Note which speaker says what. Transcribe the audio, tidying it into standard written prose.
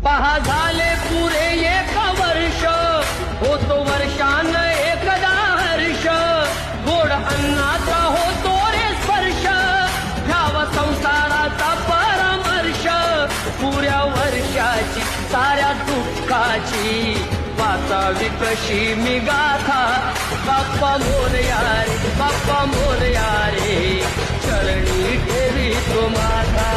Speaker 1: पहा झाले पुरे 1 वर्ष, होतो वर्षान एकदा हर्ष, गोड अन्नाचा होतो रे स्पर्श, घ्यावा संसाराचा परामर्श, पुऱ्या वर्षाची साऱ्या दुःखाची वाचावी कशी मी गाथा. बाप्पा मोरया रे, बाप्पा मोरया रे, चरणी ठेवी तो माझा.